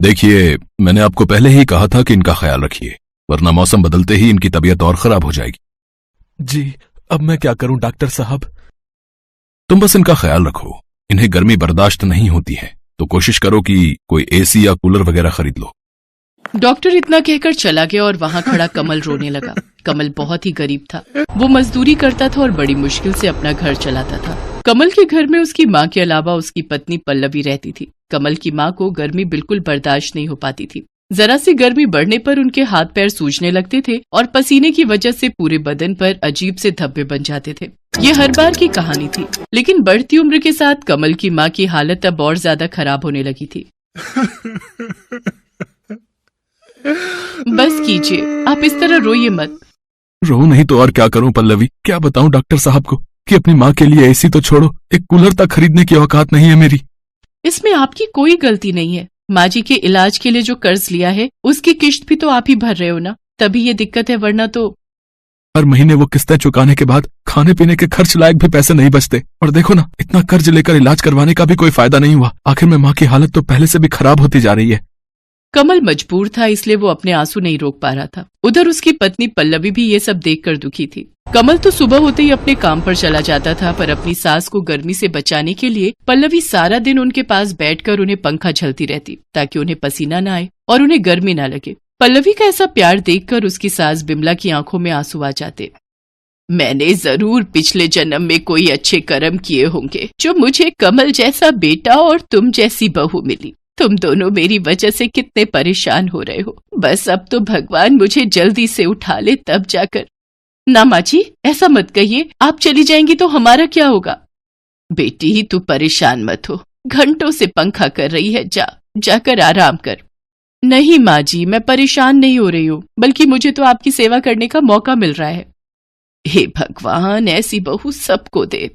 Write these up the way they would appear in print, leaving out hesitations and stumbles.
देखिए, मैंने आपको पहले ही कहा था कि इनका ख्याल रखिए, वरना मौसम बदलते ही इनकी तबीयत और खराब हो जाएगी। जी, अब मैं क्या करूं डॉक्टर साहब? तुम बस इनका ख्याल रखो। इन्हें गर्मी बर्दाश्त नहीं होती है, तो कोशिश करो कि कोई एसी या कूलर वगैरह खरीद लो। डॉक्टर इतना कहकर चला गया और वहाँ खड़ा कमल रोने लगा। कमल बहुत ही गरीब था। वो मजदूरी करता था और बड़ी मुश्किल से अपना घर चलाता था। कमल के घर में उसकी माँ के अलावा उसकी पत्नी पल्लवी रहती थी। कमल की माँ को गर्मी बिल्कुल बर्दाश्त नहीं हो पाती थी। जरा सी गर्मी बढ़ने पर उनके हाथ पैर सूजने लगते थे और पसीने की वजह से पूरे बदन पर अजीब से धब्बे बन जाते थे। ये हर बार की कहानी थी, लेकिन बढ़ती उम्र के साथ कमल की माँ की हालत अब और ज्यादा खराब होने लगी थी। बस कीजिए, आप इस तरह रोइए मत। रो नहीं तो और क्या करूं पल्लवी? क्या बताऊं डॉक्टर साहब को कि अपनी माँ के लिए एसी तो छोड़ो, एक कूलर तक खरीदने की औकात नहीं है मेरी। इसमें आपकी कोई गलती नहीं है। माँ जी के इलाज के लिए जो कर्ज लिया है उसकी किश्त भी तो आप ही भर रहे हो ना, तभी ये दिक्कत है, वरना तो। हर महीने वो किस्तें चुकाने के बाद खाने पीने के खर्च लायक भी पैसे नहीं बचते। और देखो ना, इतना कर्ज लेकर इलाज करवाने का भी कोई फायदा नहीं हुआ। आखिर में माँ की हालत तो पहले से भी खराब होती जा रही है। कमल मजबूर था, इसलिए वो अपने आंसू नहीं रोक पा रहा था। उधर उसकी पत्नी पल्लवी भी ये सब देखकर दुखी थी। कमल तो सुबह होते ही अपने काम पर चला जाता था, पर अपनी सास को गर्मी से बचाने के लिए पल्लवी सारा दिन उनके पास बैठकर उन्हें पंखा झलती रहती, ताकि उन्हें पसीना न आए और उन्हें गर्मी न लगे। पल्लवी का ऐसा प्यार देखकर उसकी सास बिमला की आंखों में आंसू आ जाते। मैंने जरूर पिछले जन्म में कोई अच्छे कर्म किए होंगे, जो मुझे कमल जैसा बेटा और तुम जैसी बहू मिली। तुम दोनों मेरी वजह से कितने परेशान हो रहे हो। बस अब तो भगवान मुझे जल्दी से उठा ले, तब जाकर। ना माँ जी, ऐसा मत कहिए। आप चली जाएंगी तो हमारा क्या होगा? बेटी, तू परेशान मत हो। घंटों से पंखा कर रही है, जाकर आराम कर। नहीं माँ जी, मैं परेशान नहीं हो रही हूँ, बल्कि मुझे तो आपकी सेवा करने का मौका मिल रहा है। हे भगवान, ऐसी बहू सबको दे।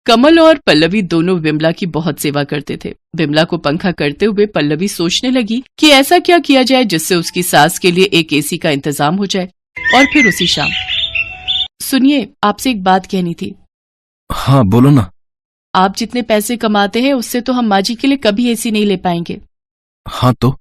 कमल और पल्लवी दोनों विमला की बहुत सेवा करते थे। विमला को पंखा करते हुए पल्लवी सोचने लगी कि ऐसा क्या किया जाए जिससे उसकी सास के लिए एक एसी का इंतजाम हो जाए। और फिर उसी शाम, सुनिए, आपसे एक बात कहनी थी। हाँ बोलो ना। आप जितने पैसे कमाते हैं उससे तो हम माँ जी के लिए कभी एसी नहीं ले पाएंगे। हाँ तो?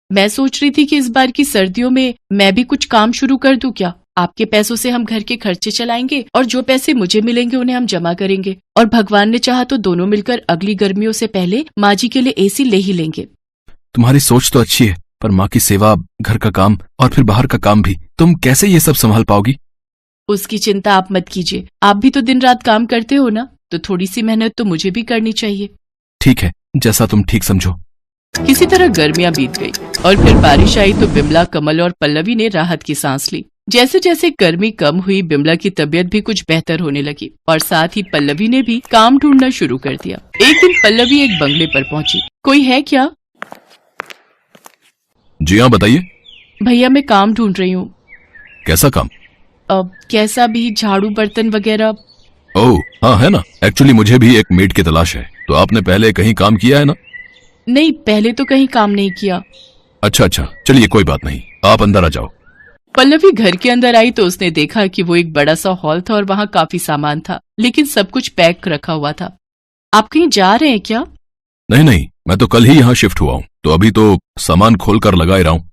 मैं सोच रही थी कि इस बार की सर्दियों में मैं भी कुछ काम शुरू कर दूं क्या? आपके पैसों से हम घर के खर्चे चलाएंगे और जो पैसे मुझे मिलेंगे उन्हें हम जमा करेंगे, और भगवान ने चाहा तो दोनों मिलकर अगली गर्मियों से पहले माँ जी के लिए एसी ले ही लेंगे। तुम्हारी सोच तो अच्छी है, पर माँ की सेवा, घर का काम और फिर बाहर का काम भी, तुम कैसे ये सब संभाल पाओगी? उसकी चिंता आप मत कीजिए। आप भी तो दिन रात काम करते हो ना, तो थोड़ी सी मेहनत तो मुझे भी करनी चाहिए। ठीक है, जैसा तुम ठीक समझो। किसी तरह गर्मियां बीत गई और फिर बारिश आई तो बिमला, कमल और पल्लवी ने राहत की सांस ली। जैसे जैसे गर्मी कम हुई, बिमला की तबीयत भी कुछ बेहतर होने लगी और साथ ही पल्लवी ने भी काम ढूंढना शुरू कर दिया। एक दिन पल्लवी एक बंगले पर पहुंची। कोई है क्या? जी हाँ, बताइए। भैया, मैं काम ढूंढ रही हूँ। कैसा काम? अब कैसा भी, झाड़ू बर्तन वगैरह। ओह हाँ, है ना। एक्चुअली मुझे भी एक मेड की तलाश है। तो आपने पहले कहीं काम किया है ना? नहीं, पहले तो कहीं काम नहीं किया। अच्छा, चलिए कोई बात नहीं, आप अंदर आ जाओ। पल्लवी घर के अंदर आई तो उसने देखा कि वो एक बड़ा सा हॉल था और वहाँ काफी सामान था, लेकिन सब कुछ पैक रखा हुआ था। आप कहीं जा रहे हैं क्या? नहीं, मैं तो कल ही यहाँ शिफ्ट हुआ हूँ, तो अभी तो सामान खोल कर लगा ही रहा हूँ।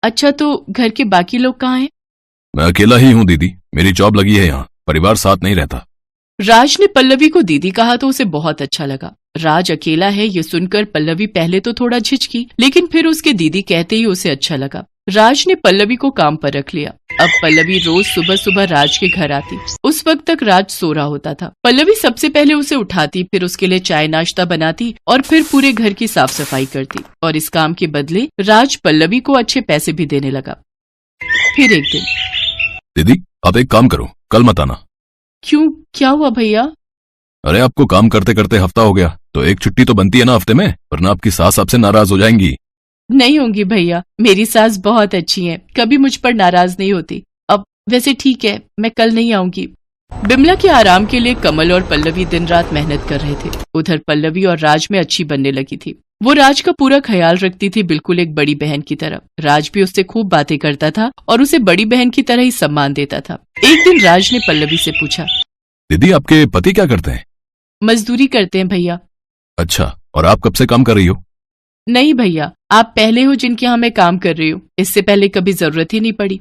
अच्छा, तो घर के बाकी लोग कहाँ हैं? मैं अकेला ही हूँ दीदी, मेरी जॉब लगी है यहाँ, परिवार साथ नहीं रहता। राज ने पल्लवी को दीदी कहा तो उसे बहुत अच्छा लगा। राज अकेला है ये सुनकर पल्लवी पहले तो थोड़ा झिझकी, लेकिन फिर उसके दीदी कहते ही उसे अच्छा लगा। राज ने पल्लवी को काम पर रख लिया। अब पल्लवी रोज सुबह सुबह राज के घर आती। उस वक्त तक राज सो रहा होता था। पल्लवी सबसे पहले उसे उठाती, फिर उसके लिए चाय नाश्ता बनाती और फिर पूरे घर की साफ सफाई करती, और इस काम के बदले राज पल्लवी को अच्छे पैसे भी देने लगा। फिर एक दिन, दीदी आप एक काम करो, कल मत आना। क्यों, क्या हुआ भैया? अरे आपको काम करते करते हफ्ता हो गया, तो एक छुट्टी तो बनती है ना हफ्ते में, वरना आपकी सास आपसे नाराज हो जाएंगी। नहीं होंगी भैया, मेरी सास बहुत अच्छी है, कभी मुझ पर नाराज नहीं होती। अब वैसे ठीक है, मैं कल नहीं आऊंगी। बिमला के आराम के लिए कमल और पल्लवी दिन रात मेहनत कर रहे थे। उधर पल्लवी और राज में अच्छी बनने लगी थी। वो राज का पूरा ख्याल रखती थी, बिल्कुल एक बड़ी बहन की तरह। राज भी उससे खूब बातें करता था और उसे बड़ी बहन की तरह ही सम्मान देता था। एक दिन राज ने पल्लवी से पूछा, दीदी आपके पति क्या करते हैं? मजदूरी करते हैं भैया। अच्छा, और आप कब से काम कर रही हो? नहीं भैया, आप पहले हो जिनके यहाँ मैं काम कर रही हूँ, इससे पहले कभी जरूरत ही नहीं पड़ी।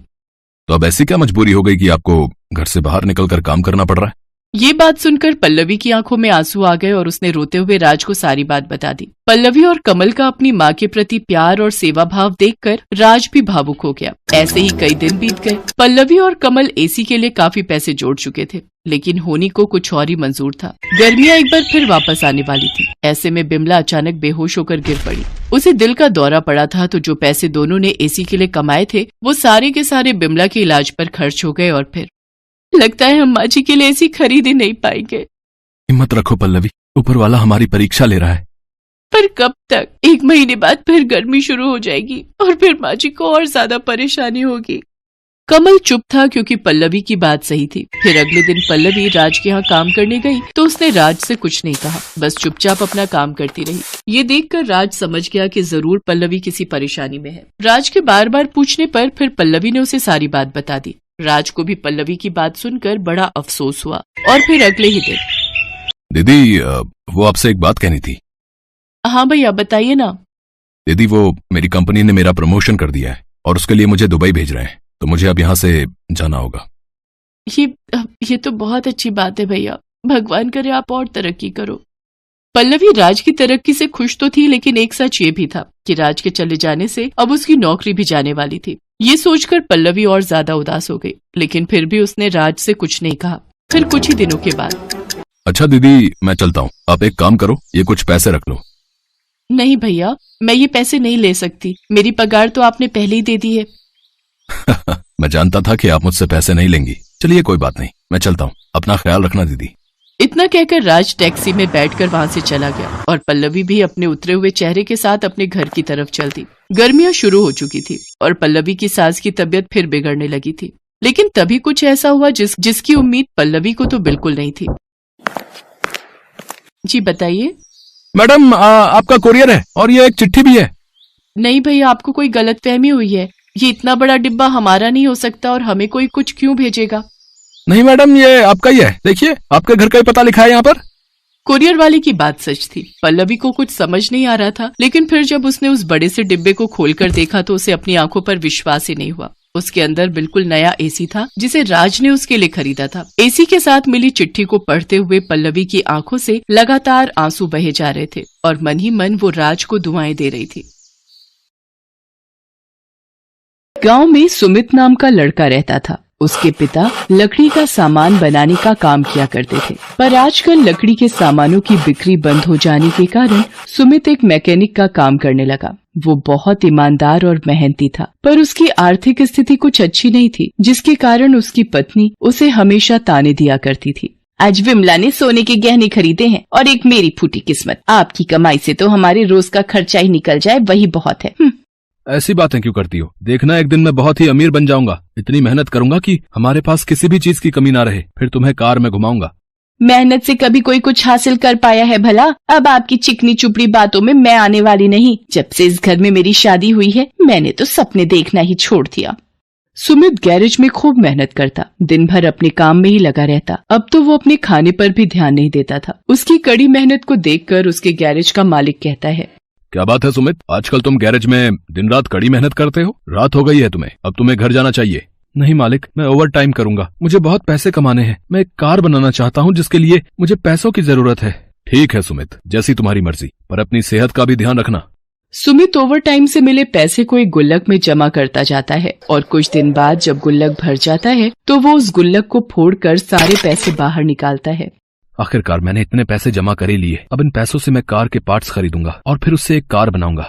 तो अब ऐसी क्या मजबूरी हो गई कि आपको घर से बाहर निकलकर काम करना पड़ रहा है? ये बात सुनकर पल्लवी की आंखों में आंसू आ गए और उसने रोते हुए राज को सारी बात बता दी। पल्लवी और कमल का अपनी माँ के प्रति प्यार और सेवा भाव देखकर राज भी भावुक हो गया। ऐसे ही कई दिन बीत गए। पल्लवी और कमल एसी के लिए काफी पैसे जोड़ चुके थे, लेकिन होनी को कुछ और ही मंजूर था। गर्मियाँ एक बार फिर वापस आने वाली थी। ऐसे में बिमला अचानक बेहोश होकर गिर पड़ी। उसे दिल का दौरा पड़ा था, तो जो पैसे दोनों ने एसी के लिए कमाए थे वो सारे के सारे बिमला के इलाज पर खर्च हो गए। और फिर लगता है हम माँ जी के लिए ऐसी खरीद ही नहीं पाएंगे। हिम्मत रखो पल्लवी, ऊपर वाला हमारी परीक्षा ले रहा है। पर कब तक? 1 महीने बाद फिर गर्मी शुरू हो जाएगी और फिर माँ जी को और ज्यादा परेशानी होगी। कमल चुप था क्योंकि पल्लवी की बात सही थी। फिर अगले दिन पल्लवी राज के यहाँ काम करने गई तो उसने राज से कुछ नहीं कहा, बस चुपचाप अपना काम करती रही। ये देखकर राज समझ गया कि जरूर पल्लवी किसी परेशानी में है। राज के बार बार पूछने पर फिर पल्लवी ने उसे सारी बात बता दी। राज को भी पल्लवी की बात सुनकर बड़ा अफसोस हुआ। और फिर अगले ही दिन, दीदी वो आपसे एक बात कहनी थी। हाँ भैया बताइए ना। दीदी वो मेरी कंपनी ने मेरा प्रमोशन कर दिया है और उसके लिए मुझे दुबई भेज रहे हैं, तो मुझे अब यहाँ से जाना होगा। ये तो बहुत अच्छी बात है भैया, भगवान करे आप और तरक्की करो। पल्लवी राज की तरक्की से खुश तो थी, लेकिन एक सच ये भी था कि राज के चले जाने से अब उसकी नौकरी भी जाने वाली थी। ये सोचकर पल्लवी और ज्यादा उदास हो गई, लेकिन फिर भी उसने राज से कुछ नहीं कहा। फिर कुछ ही दिनों के बाद, अच्छा दीदी मैं चलता हूँ, आप एक काम करो, ये कुछ पैसे रख लो। नहीं भैया, मैं ये पैसे नहीं ले सकती, मेरी पगार तो आपने पहले ही दे दी है। मैं जानता था कि आप मुझसे पैसे नहीं लेंगी। चलिए कोई बात नहीं, मैं चलता हूँ, अपना ख्याल रखना दीदी। इतना कहकर राज टैक्सी में बैठकर वहाँ से चला गया और पल्लवी भी अपने उतरे हुए चेहरे के साथ अपने घर की तरफ चल दी। गर्मियाँ शुरू हो चुकी थी और पल्लवी की सास की तबीयत फिर बिगड़ने लगी थी। लेकिन तभी कुछ ऐसा हुआ जिसकी उम्मीद पल्लवी को तो बिल्कुल नहीं थी। जी बताइए। मैडम आपका कोरियर है और ये एक चिट्ठी भी है। नहीं भैया, आपको कोई गलतफहमी हुई है। ये इतना बड़ा डिब्बा हमारा नहीं हो सकता और हमें कोई कुछ क्यों भेजेगा? नहीं मैडम, ये आपका ही है, देखिए आपके घर का ही पता लिखा है यहाँ पर। कुरियर वाले की बात सच थी। पल्लवी को कुछ समझ नहीं आ रहा था, लेकिन फिर जब उसने उस बड़े से डिब्बे को खोलकर देखा तो उसे अपनी आंखों पर विश्वास ही नहीं हुआ। उसके अंदर बिल्कुल नया एसी था जिसे राज ने उसके लिए खरीदा था। एसी के साथ मिली चिट्ठी को पढ़ते हुए पल्लवी की आंखों से लगातार आंसू बहे जा रहे थे और मन ही मन वो राज को दुआएं दे रही थी। गांव में सुमित नाम का लड़का रहता था। उसके पिता लकड़ी का सामान बनाने का काम किया करते थे, पर आजकल लकड़ी के सामानों की बिक्री बंद हो जाने के कारण सुमित एक मैकेनिक का काम करने लगा। वो बहुत ईमानदार और मेहनती था, पर उसकी आर्थिक स्थिति कुछ अच्छी नहीं थी, जिसके कारण उसकी पत्नी उसे हमेशा ताने दिया करती थी। आज विमला ने सोने के गहने खरीदे हैं और एक मेरी फूटी किस्मत। आपकी कमाई से तो हमारे रोज का खर्चा ही निकल जाए, वही बहुत है। ऐसी बातें क्यों करती हो? देखना एक दिन मैं बहुत ही अमीर बन जाऊंगा। इतनी मेहनत करूंगा कि हमारे पास किसी भी चीज की कमी ना रहे, फिर तुम्हें कार में घुमाऊंगा। मेहनत से कभी कोई कुछ हासिल कर पाया है भला? अब आपकी चिकनी चुपड़ी बातों में मैं आने वाली नहीं। जब से इस घर में मेरी शादी हुई है, मैंने तो सपने देखना ही छोड़ दिया। सुमित गैरेज में खूब मेहनत करता, दिन भर अपने काम में ही लगा रहता। अब तो वो अपने खाने पर भी ध्यान नहीं देता था। उसकी कड़ी मेहनत को देखकर उसके गैरेज का मालिक कहता है, क्या बात है सुमित, आजकल तुम गैरेज में दिन रात कड़ी मेहनत करते हो? रात हो गई है तुम्हें, अब तुम्हें घर जाना चाहिए। नहीं मालिक, मैं ओवर टाइम करूंगा। मुझे बहुत पैसे कमाने हैं। मैं एक कार बनाना चाहता हूँ जिसके लिए मुझे पैसों की जरूरत है। ठीक है सुमित, जैसी तुम्हारी मर्जी, पर अपनी सेहत का भी ध्यान रखना। सुमित ओवर टाइम से मिले पैसे को एक गुल्लक में जमा करता जाता है और कुछ दिन बाद जब गुल्लक भर जाता है तो वो उस गुल्लक को फोड़कर सारे पैसे बाहर निकालता है। आखिरकार मैंने इतने पैसे जमा कर ही लिए। अब इन पैसों से मैं कार के पार्ट्स खरीदूंगा और फिर उससे एक कार बनाऊंगा।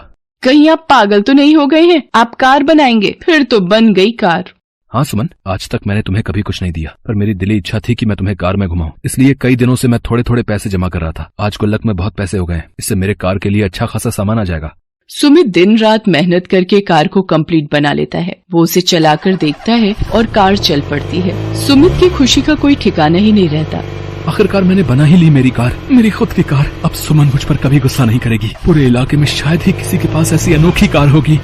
कहीं आप पागल तो नहीं हो गए हैं? आप कार बनाएंगे? फिर तो बन गई कार। हाँ सुमन, आज तक मैंने तुम्हें कभी कुछ नहीं दिया, पर मेरी दिली इच्छा थी कि मैं तुम्हें कार में घुमाऊं। इसलिए कई दिनों से मैं थोड़े थोड़े पैसे जमा कर रहा था। आज गुल्लक में बहुत पैसे हो गए, इससे मेरे कार के लिए अच्छा खासा सामान आ जाएगा। सुमित दिन रात मेहनत करके कार को कंप्लीट बना लेता है। वो उसे चलाकर देखता है और कार चल पड़ती है। सुमित की खुशी का कोई ठिकाना ही नहीं रहता। आखिरकार मैंने बना ही ली मेरी कार, मेरी खुद की कार। अब सुमन मुझ पर कभी गुस्सा नहीं करेगी। पूरे इलाके में शायद ही किसी के पास ऐसी अनोखी कार होगी।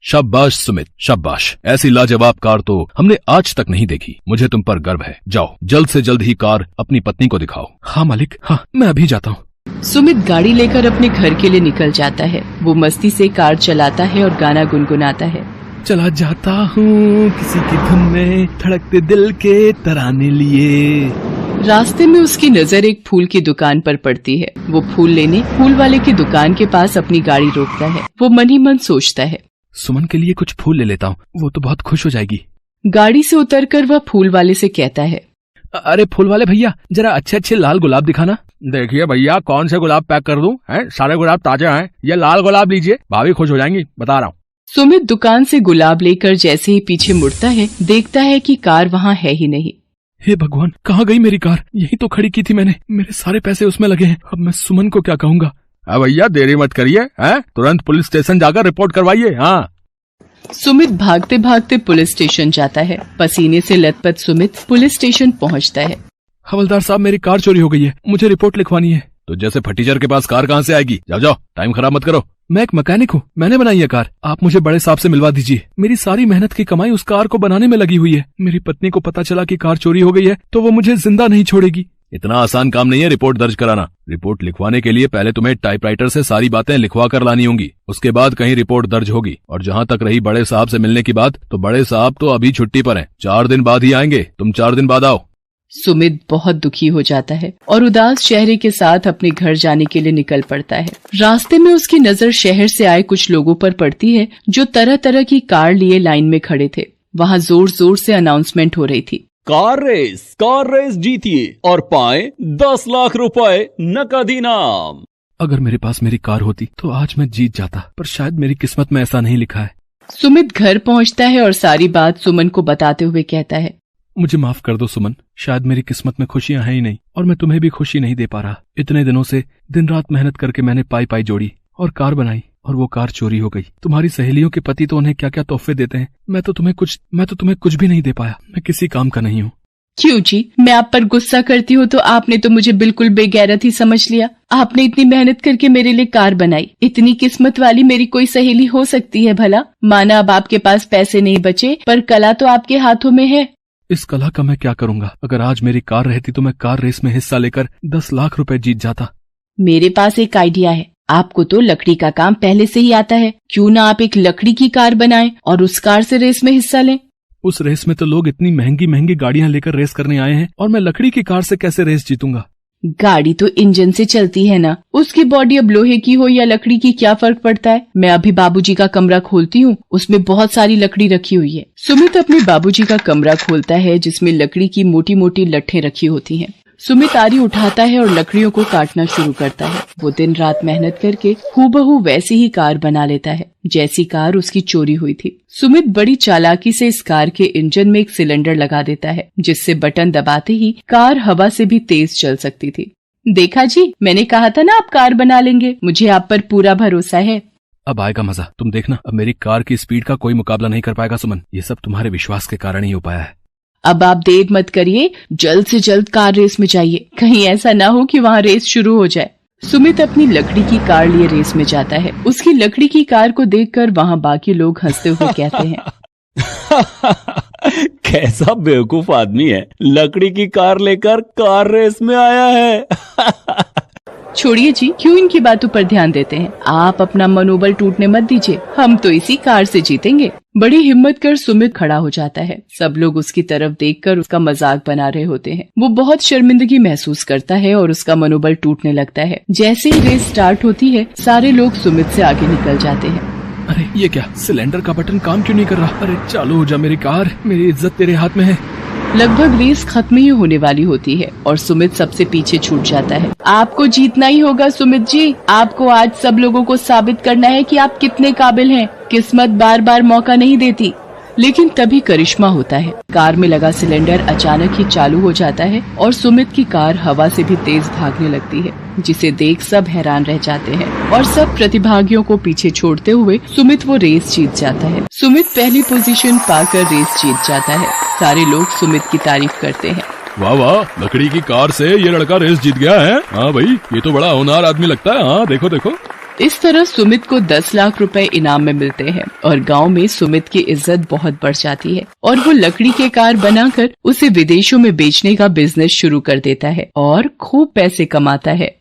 शाबाश सुमित, शाबाश। ऐसी लाजवाब कार तो हमने आज तक नहीं देखी। मुझे तुम पर गर्व है। जाओ, जल्द से जल्द ही कार अपनी पत्नी को दिखाओ। हाँ मालिक, हाँ मैं अभी जाता हूँ। सुमित गाड़ी लेकर अपने घर के लिए निकल जाता है। वो मस्ती से कार चलाता है और गाना गुनगुनाता है। चला जाता हूँ किसी की धुन में, धड़कते दिल के तराने लिए। रास्ते में उसकी नजर एक फूल की दुकान पर पड़ती है। वो फूल लेने फूल वाले की दुकान के पास अपनी गाड़ी रोकता है। वो मन ही मन सोचता है, सुमन के लिए कुछ फूल ले लेता हूँ, वो तो बहुत खुश हो जाएगी। गाड़ी से उतरकर वह फूल वाले से कहता है, अरे फूल वाले भैया, जरा अच्छे अच्छे लाल गुलाब दिखाना। देखिए भैया, कौन से गुलाब पैक कर दूं? हैं? सारे गुलाब ताजे हैं। ये लाल गुलाब लीजिए, भाभी खुश हो जाएंगी, बता रहा हूँ। सुमित दुकान से गुलाब लेकर जैसे ही पीछे मुड़ता है, देखता है कि कार वहाँ है ही नहीं। हे भगवान, कहाँ गई मेरी कार? यही तो खड़ी की थी मैंने, मेरे सारे पैसे उसमें लगे हैं। अब मैं सुमन को क्या कहूँगा? भैया देरी मत करिए, तुरंत पुलिस स्टेशन जाकर रिपोर्ट करवाइए। हाँ। सुमित भागते भागते पुलिस स्टेशन जाता है। पसीने से लथपथ सुमित पुलिस स्टेशन पहुंचता है। हवलदार साहब, मेरी कार चोरी हो गई है, मुझे रिपोर्ट लिखवानी है। तो जैसे फटीचर के पास कार कहाँ से आएगी? जाओ जाओ, टाइम खराब मत करो। मैं एक मैकेनिक हूँ, मैंने बनाई है कार। आप मुझे बड़े साहब से मिलवा दीजिए। मेरी सारी मेहनत की कमाई उस कार को बनाने में लगी हुई है। मेरी पत्नी को पता चला कि कार चोरी हो गई है तो वो मुझे जिंदा नहीं छोड़ेगी। इतना आसान काम नहीं है रिपोर्ट दर्ज कराना। रिपोर्ट लिखवाने के लिए पहले तुम्हें टाइपराइटर से सारी बातें लिखवा कर लानी होंगी, उसके बाद कहीं रिपोर्ट दर्ज होगी। और जहाँ तक रही बड़े साहब से मिलने की बात, तो बड़े साहब तो अभी छुट्टी पर हैं, 4 दिन बाद ही आएंगे। तुम 4 दिन बाद आओ। सुमित बहुत दुखी हो जाता है और उदास चेहरे के साथ अपने घर जाने के लिए निकल पड़ता है। रास्ते में उसकी नजर शहर से आए कुछ लोगों पर पड़ती है जो तरह तरह की कार लिए लाइन में खड़े थे। वहाँ जोर जोर से अनाउंसमेंट हो रही थी, कार रेस जीतिए और पाए 10 लाख रुपए नकद इनाम। अगर मेरे पास मेरी कार होती तो आज मैं जीत जाता, पर शायद मेरी किस्मत में ऐसा नहीं लिखा है। सुमित घर पहुंचता है और सारी बात सुमन को बताते हुए कहता है, मुझे माफ कर दो सुमन, शायद मेरी किस्मत में खुशियां हैं ही नहीं और मैं तुम्हें भी खुशी नहीं दे पा रहा। इतने दिनों से दिन रात मेहनत करके मैंने पाई जोड़ी और कार बनाई और वो कार चोरी हो गई। तुम्हारी सहेलियों के पति तो उन्हें क्या क्या तोहफे देते हैं, मैं तो तुम्हें कुछ भी नहीं दे पाया। मैं किसी काम का नहीं हूँ। क्यों जी, मैं आप पर गुस्सा करती हूँ तो आपने तो मुझे बिल्कुल बेगैरत ही समझ लिया। आपने इतनी मेहनत करके मेरे लिए कार बनाई। इतनी किस्मत वाली मेरी कोई सहेली हो सकती है भला? माना अब आपके पास पैसे नहीं बचे, पर कला तो आपके हाथों में है। इस कला का मैं क्या करूँगा? अगर आज मेरी कार रहती तो मैं कार रेस में हिस्सा लेकर 10 लाख रुपए जीत जाता। मेरे पास एक आइडिया है। आपको तो लकड़ी का काम पहले से ही आता है, क्यों ना आप एक लकड़ी की कार बनाएं और उस कार से रेस में हिस्सा लें। उस रेस में तो लोग इतनी महंगी महंगी गाड़ियां लेकर रेस करने आए हैं और मैं लकड़ी की कार से कैसे रेस जीतूंगा? गाड़ी तो इंजन से चलती है ना, उसकी बॉडी अब लोहे की हो या लकड़ी की क्या फर्क पड़ता है। मैं अभी बाबूजी का कमरा खोलती हूँ, उसमें बहुत सारी लकड़ी रखी हुई है। सुमित अपने बाबूजी का कमरा खोलता है जिसमें लकड़ी की मोटी मोटी लट्ठें रखी होती हैं। सुमित आरी उठाता है और लकड़ियों को काटना शुरू करता है। वो दिन रात मेहनत करके हूबहू वैसी ही कार बना लेता है जैसी कार उसकी चोरी हुई थी। सुमित बड़ी चालाकी से इस कार के इंजन में एक सिलेंडर लगा देता है जिससे बटन दबाते ही कार हवा से भी तेज चल सकती थी। देखा जी, मैंने कहा था ना आप कार बना लेंगे, मुझे आप पर पूरा भरोसा है। अब आएगा मजा, तुम देखना। अब मेरी कार की स्पीड का कोई मुकाबला नहीं कर पाएगा सुमन। ये सब तुम्हारे विश्वास के कारण ही हो पाया है। अब आप देर मत करिए, जल्द से जल्द कार रेस में जाइए, कहीं ऐसा ना हो कि वहाँ रेस शुरू हो जाए। सुमित अपनी लकड़ी की कार लिए रेस में जाता है। उसकी लकड़ी की कार को देखकर वहाँ बाकी लोग हंसते हुए कहते हैं, कैसा बेवकूफ आदमी है, लकड़ी की कार लेकर कार रेस में आया है। छोड़िए जी, क्यों इनकी बातों पर ध्यान देते हैं। आप अपना मनोबल टूटने मत दीजिए, हम तो इसी कार से जीतेंगे। बड़ी हिम्मत कर सुमित खड़ा हो जाता है। सब लोग उसकी तरफ देखकर उसका मजाक बना रहे होते हैं। वो बहुत शर्मिंदगी महसूस करता है और उसका मनोबल टूटने लगता है। जैसे ही रेस स्टार्ट होती है, सारे लोग सुमित से आगे निकल जाते हैं। अरे ये क्या, सिलेंडर का बटन काम क्यों नहीं कर रहा? अरे चालू हो जा मेरी कार, मेरी इज्जत तेरे हाथ में है। लगभग रेस खत्म ही होने वाली होती है और सुमित सबसे पीछे छूट जाता है। आपको जीतना ही होगा सुमित जी, आपको आज सब लोगों को साबित करना है कि आप कितने काबिल हैं। किस्मत बार बार मौका नहीं देती। लेकिन तभी करिश्मा होता है। कार में लगा सिलेंडर अचानक ही चालू हो जाता है और सुमित की कार हवा से भी तेज भागने लगती है, जिसे देख सब हैरान रह जाते हैं और सब प्रतिभागियों को पीछे छोड़ते हुए सुमित वो रेस जीत जाता है। सुमित पहली पोजीशन पाकर रेस जीत जाता है। सारे लोग सुमित की तारीफ करते हैं। वाह वाह, लकड़ी की कार से ये लड़का रेस जीत गया है। हाँ भाई, ये तो बड़ा होनहार आदमी लगता है। हाँ देखो देखो। इस तरह सुमित को 10 लाख रुपए इनाम में मिलते हैं और गांव में सुमित की इज्जत बहुत बढ़ जाती है और वो लकड़ी के कार बनाकर उसे विदेशों में बेचने का बिजनेस शुरू कर देता है और खूब पैसे कमाता है।